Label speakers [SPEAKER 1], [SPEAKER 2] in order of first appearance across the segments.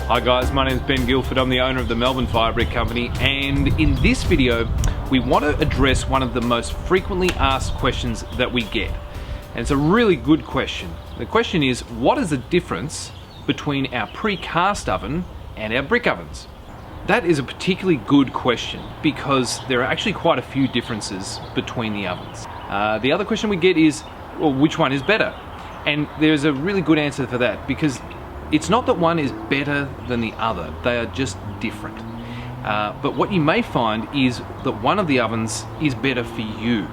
[SPEAKER 1] Hi guys, my name is Ben Guilford. I'm the owner of the Melbourne Fire Brick Company, and in this video we want to address one of the most frequently asked questions that we get. And it's a really good question. The question is, what is the difference between our precast oven and our brick ovens? That is a particularly good question because there are actually quite a few differences between the ovens. The other question we get is, well, which one is better? And there's a really good answer for that, because it's not that one is better than the other, they are just different. But what you may find is that one of the ovens is better for you,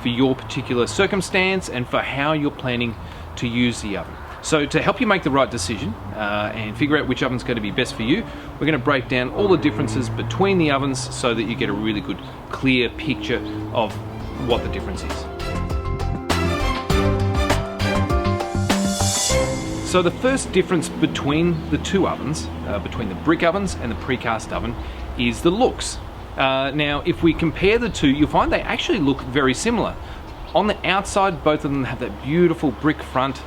[SPEAKER 1] for your particular circumstance and for how you're planning to use the oven. So to help you make the right decision and figure out which oven's going to be best for you, we're going to break down all the differences between the ovens so that you get a really good, clear picture of what the difference is. So the first difference between the two ovens, between the brick ovens and the precast oven, is the looks. Now, if we compare the two, you'll find they actually look very similar. On the outside, both of them have that beautiful brick front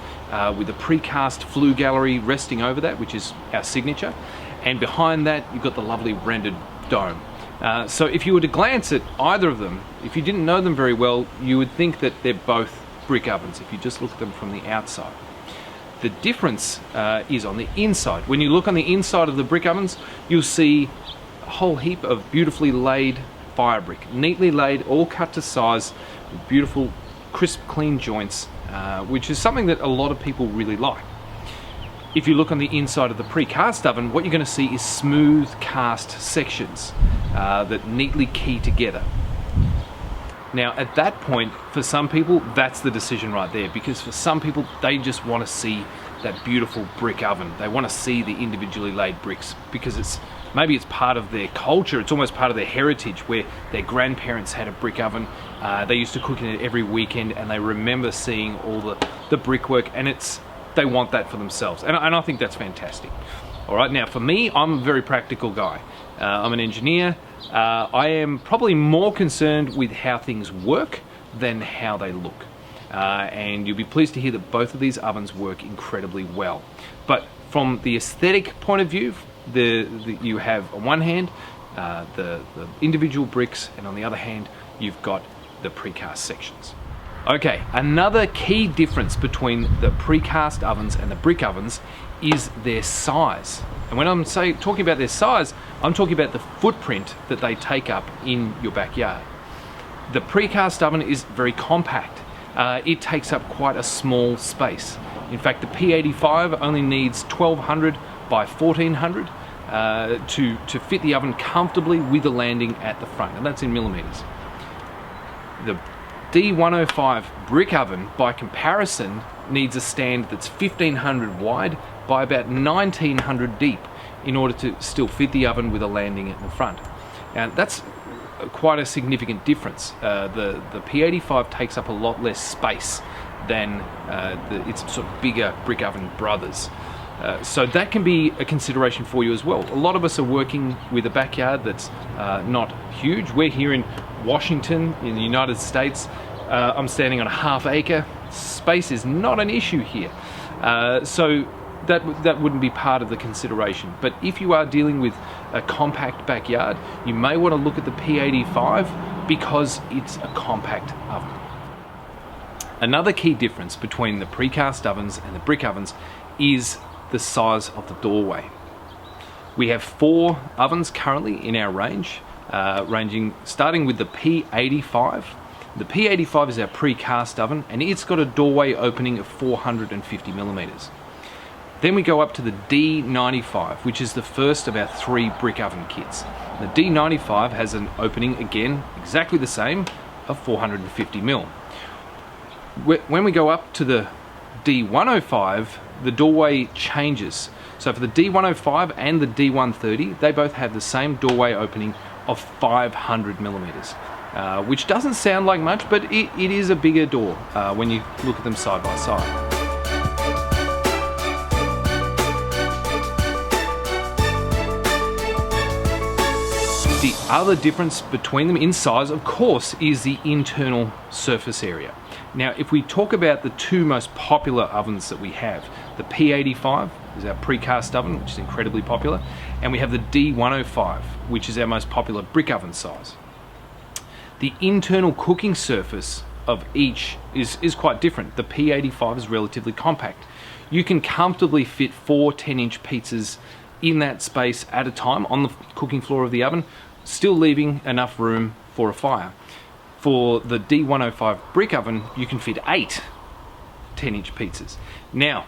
[SPEAKER 1] with a precast flue gallery resting over that, which is our signature. And behind that, you've got the lovely rendered dome. So if you were to glance at either of them, if you didn't know them very well, you would think that they're both brick ovens if you just look at them from the outside. The difference is on the inside. When you look on the inside of the brick ovens, you'll see a whole heap of beautifully laid fire brick, neatly laid, all cut to size, with beautiful, crisp, clean joints, which is something that a lot of people really like. If you look on the inside of the precast oven, what you're going to see is smooth cast sections that neatly key together. Now at that point, for some people, that's the decision right there, because for some people, they just want to see that beautiful brick oven. They want to see the individually laid bricks because maybe it's part of their culture, it's almost part of their heritage, where their grandparents had a brick oven, they used to cook in it every weekend, and they remember seeing all the brickwork, and they want that for themselves, and I think that's fantastic. All right, now for me, I'm a very practical guy. I'm an engineer. I am probably more concerned with how things work than how they look. And you'll be pleased to hear that both of these ovens work incredibly well. But from the aesthetic point of view, you have on one hand the individual bricks, and on the other hand you've got the precast sections. Okay, another key difference between the precast ovens and the brick ovens is their size. And when I'm talking about their size, I'm talking about the footprint that they take up in your backyard. The precast oven is very compact. It takes up quite a small space. In fact, the P85 only needs 1200 by 1400 to fit the oven comfortably with a landing at the front, and that's in millimeters. The D105 brick oven, by comparison, needs a stand that's 1500 wide by about 1900 deep in order to still fit the oven with a landing at the front. And that's quite a significant difference. The P85 takes up a lot less space than its sort of bigger brick oven brothers. So that can be a consideration for you as well. A lot of us are working with a backyard that's not huge. We're here in Washington, in the United States. I'm standing on a half acre. Space is not an issue here. So that wouldn't be part of the consideration. But if you are dealing with a compact backyard, you may want to look at the P85 because it's a compact oven. Another key difference between the precast ovens and the brick ovens is the size of the doorway. We have 4 ovens currently in our range, starting with the P85. The P85 is our precast oven, and it's got a doorway opening of 450 millimeters. Then we go up to the D95, which is the first of our 3 brick oven kits. The D95 has an opening, again, exactly the same, of 450 mil. When we go up to the D105, the doorway changes. So for the D105 and the D130, they both have the same doorway opening of 500 millimeters, which doesn't sound like much, but it is a bigger door when you look at them side by side. The other difference between them in size, of course, is the internal surface area. Now, if we talk about the 2 most popular ovens that we have, the P85 is our precast oven, which is incredibly popular, and we have the D105, which is our most popular brick oven size. The internal cooking surface of each is quite different. The P85 is relatively compact. You can comfortably fit 4 10-inch pizzas in that space at a time on the cooking floor of the oven, still leaving enough room for a fire. For the D105 brick oven, you can fit 8 10-inch pizzas. Now,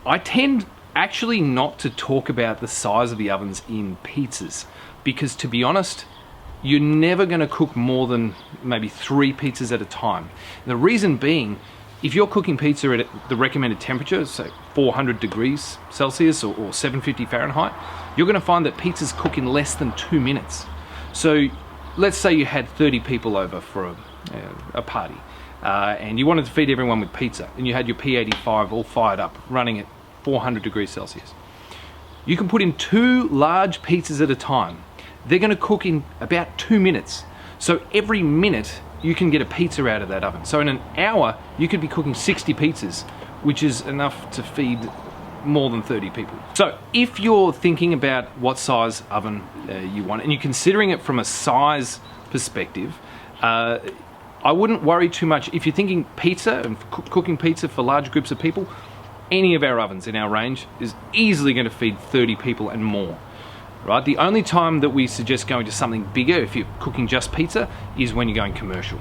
[SPEAKER 1] I tend actually not to talk about the size of the ovens in pizzas, because to be honest, you're never going to cook more than maybe 3 pizzas at a time. And the reason being, if you're cooking pizza at the recommended temperature, say 400 degrees Celsius or 750 Fahrenheit, you're going to find that pizzas cook in less than 2 minutes. So let's say you had 30 people over for a party, and you wanted to feed everyone with pizza, and you had your P85 all fired up, running at 400 degrees Celsius. You can put in 2 large pizzas at a time. They're going to cook in about 2 minutes. So every minute you can get a pizza out of that oven. So in an hour you could be cooking 60 pizzas, which is enough to feed more than 30 people. So if you're thinking about what size oven you want, and you're considering it from a size perspective, I wouldn't worry too much. If you're thinking pizza and cooking pizza for large groups of people, any of our ovens in our range is easily going to feed 30 people and more. Right? The only time that we suggest going to something bigger, if you're cooking just pizza, is when you're going commercial.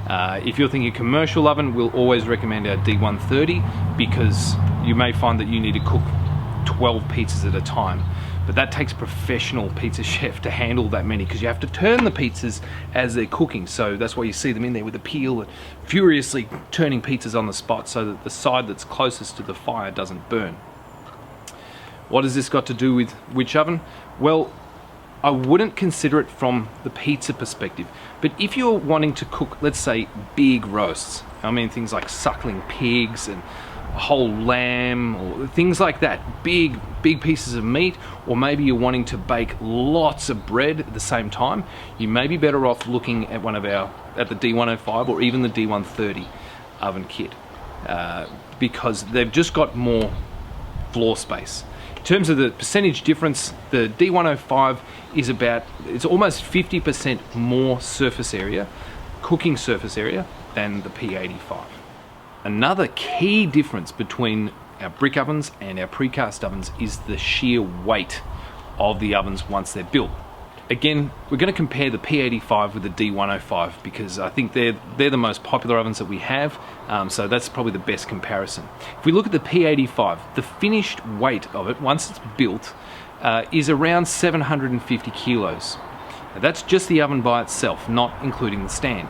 [SPEAKER 1] If you're thinking commercial oven, we'll always recommend our D130, because you may find that you need to cook 12 pizzas at a time. But that takes a professional pizza chef to handle that many, because you have to turn the pizzas as they're cooking. So that's why you see them in there with a peel and furiously turning pizzas on the spot so that the side that's closest to the fire doesn't burn. What has this got to do with which oven? Well, I wouldn't consider it from the pizza perspective, but if you're wanting to cook, let's say, big roasts, I mean things like suckling pigs and a whole lamb or things like that, big pieces of meat, or maybe you're wanting to bake lots of bread at the same time, you may be better off looking at at the D105 or even the D130 oven kit, because they've just got more floor space. In terms of the percentage difference, the D105 is it's almost 50% more surface area, cooking surface area, than the P85. Another key difference between our brick ovens and our precast ovens is the sheer weight of the ovens once they're built. Again, we're going to compare the P85 with the D105 because I think they're the most popular ovens that we have, so that's probably the best comparison. If we look at the P85, the finished weight of it, once it's built, is around 750 kilos. Now, that's just the oven by itself, not including the stand.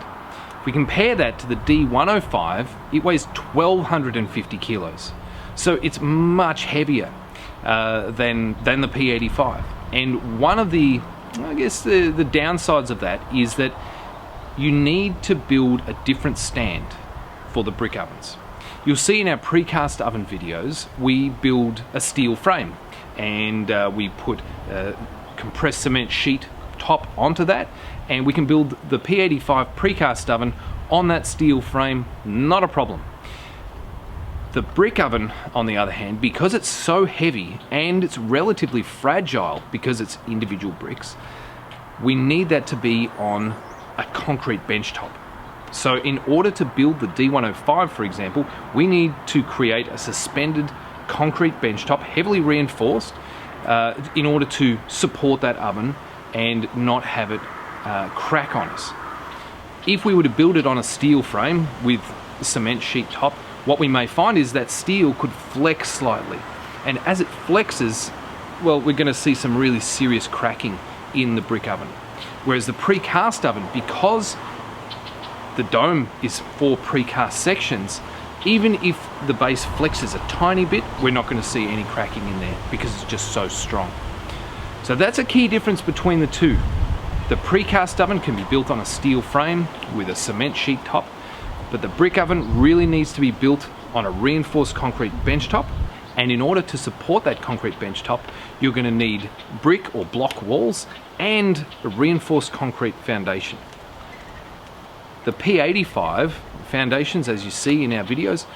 [SPEAKER 1] If we compare that to the D105, it weighs 1,250 kilos. So it's much heavier than the P85. And one of the downsides of that is that you need to build a different stand for the brick ovens. You'll see in our precast oven videos, we build a steel frame and we put a compressed cement sheet top onto that, and we can build the P85 precast oven on that steel frame, not a problem. The brick oven, on the other hand, because it's so heavy and it's relatively fragile because it's individual bricks, we need that to be on a concrete bench top. So in order to build the D105, for example, we need to create a suspended concrete bench top, heavily reinforced, in order to support that oven and not have it crack on us. If we were to build it on a steel frame with a cement sheet top, what we may find is that steel could flex slightly, and as it flexes, well, we're going to see some really serious cracking in the brick oven. Whereas the precast oven, because the dome is 4 precast sections, even if the base flexes a tiny bit, we're not going to see any cracking in there because it's just so strong. So that's a key difference between the two. The precast oven can be built on a steel frame with a cement sheet top, but the brick oven really needs to be built on a reinforced concrete bench top, and in order to support that concrete bench top, you're going to need brick or block walls and a reinforced concrete foundation. The P85 foundations, as you see in our videos,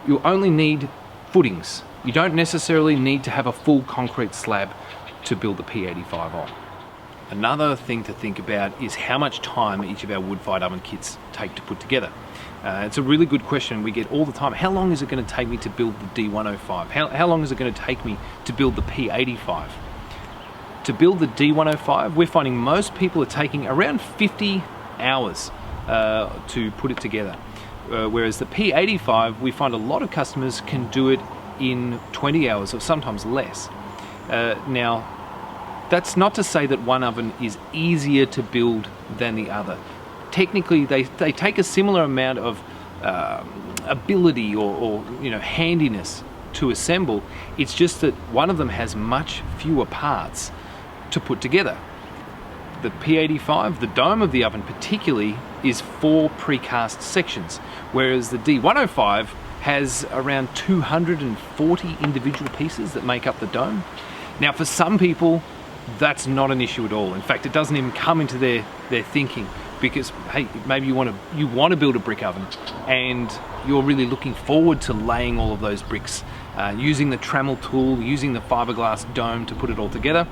[SPEAKER 1] you only need footings. You don't necessarily need to have a full concrete slab to build the P85 on. Another thing to think about is how much time each of our wood-fired oven kits take to put together. It's a really good question we get all the time. How long is it going to take me to build the D105? How long is it going to take me to build the P85? To build the D105, we're finding most people are taking around 50 hours to put it together. Whereas the P85, we find a lot of customers can do it in 20 hours or sometimes less. Now, that's not to say that one oven is easier to build than the other. Technically, they take a similar amount of ability or handiness to assemble. It's just that one of them has much fewer parts to put together. The P85, the dome of the oven particularly, is 4 precast sections, whereas the D105 has around 240 individual pieces that make up the dome. Now, for some people, that's not an issue at all. In fact, it doesn't even come into their thinking, because hey, maybe you want to build a brick oven and you're really looking forward to laying all of those bricks, using the Trammel tool, using the fiberglass dome to put it all together,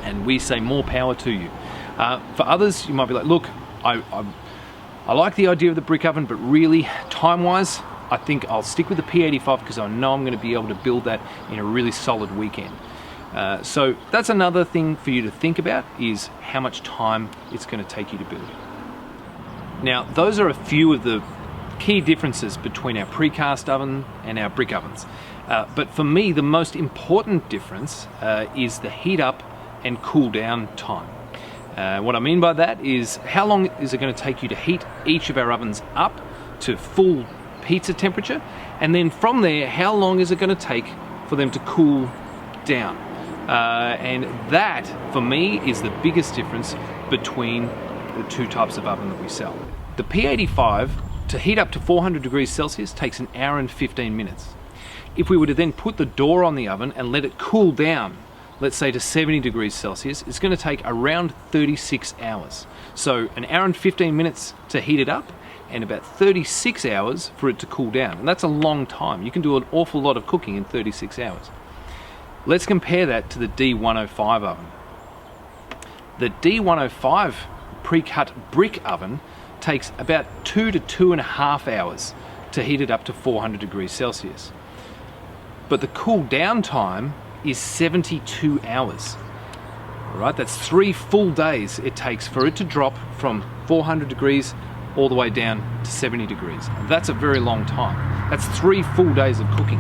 [SPEAKER 1] and we say more power to you. For others, you might be like, look, I like the idea of the brick oven, but really, time-wise, I think I'll stick with the P85 because I know I'm going to be able to build that in a really solid weekend. So that's another thing for you to think about, is how much time it's going to take you to build. Now, those are a few of the key differences between our precast oven and our brick ovens. But for me, the most important difference is the heat up and cool down time. What I mean by that is, how long is it going to take you to heat each of our ovens up to full pizza temperature, and then from there, how long is it going to take for them to cool down? And that, for me, is the biggest difference between the two types of oven that we sell. The P85, to heat up to 400 degrees Celsius, takes 1 hour and 15 minutes. If we were to then put the door on the oven and let it cool down, let's say to 70 degrees Celsius, it's going to take around 36 hours. So 1 hour and 15 minutes to heat it up, and about 36 hours for it to cool down. And that's a long time. You can do an awful lot of cooking in 36 hours. Let's compare that to the D105 oven. The D105 pre-cut brick oven takes about 2 to 2.5 hours to heat it up to 400 degrees Celsius. But the cool down time is 72 hours. All right, that's 3 full days it takes for it to drop from 400 degrees all the way down to 70 degrees. That's a very long time. That's 3 full days of cooking.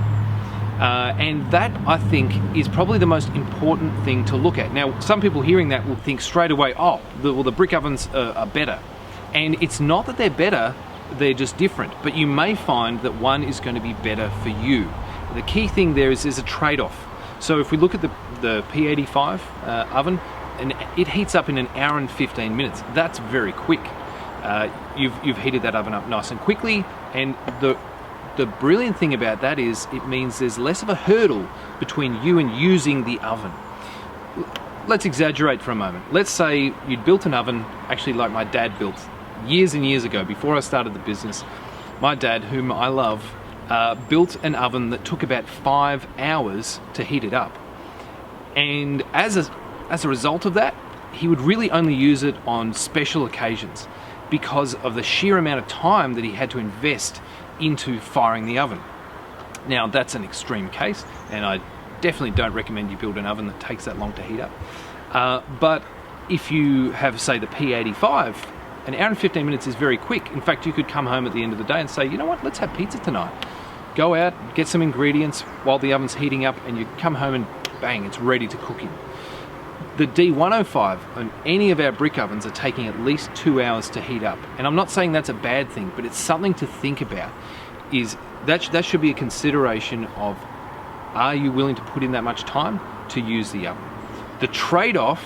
[SPEAKER 1] And that, I think, is probably the most important thing to look at. Now, some people hearing that will think straight away, oh, the brick ovens are better. And it's not that they're better, they're just different. But you may find that one is going to be better for you. The key thing there is a trade-off. So if we look at the P85 oven, and it heats up in 1 hour and 15 minutes. That's very quick. You've heated that oven up nice and quickly, and the brilliant thing about that is it means there's less of a hurdle between you and using the oven. Let's exaggerate for a moment. Let's say you'd built an oven, actually like my dad built years and years ago, before I started the business. My dad, whom I love, built an oven that took about 5 hours to heat it up. And as a result of that, he would really only use it on special occasions because of the sheer amount of time that he had to invest into firing the oven. Now, that's an extreme case, and I definitely don't recommend you build an oven that takes that long to heat up. But if you have, say, the P85, 1 hour and 15 minutes is very quick. In fact, you could come home at the end of the day and say, you know what, let's have pizza tonight. Go out, get some ingredients while the oven's heating up, and you come home and bang, it's ready to cook in. The D105 and any of our brick ovens are taking at least 2 hours to heat up. And I'm not saying that's a bad thing, but it's something to think about. Is that should be a consideration of, are you willing to put in that much time to use the oven? The trade-off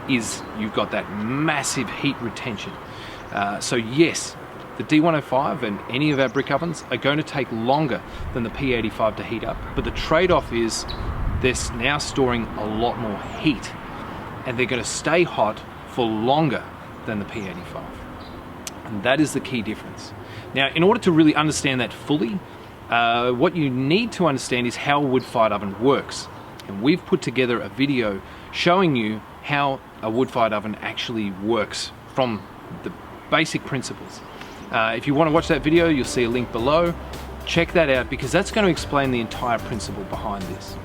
[SPEAKER 1] is you've got that massive heat retention. So yes, the D105 and any of our brick ovens are going to take longer than the P85 to heat up, but the trade-off is they're now storing a lot more heat, and they're going to stay hot for longer than the P85. And that is the key difference. Now, in order to really understand that fully, What you need to understand is how a wood-fired oven works. And we've put together a video showing you how a wood-fired oven actually works from the basic principles. If you want to watch that video, you'll see a link below. Check that out because that's going to explain the entire principle behind this.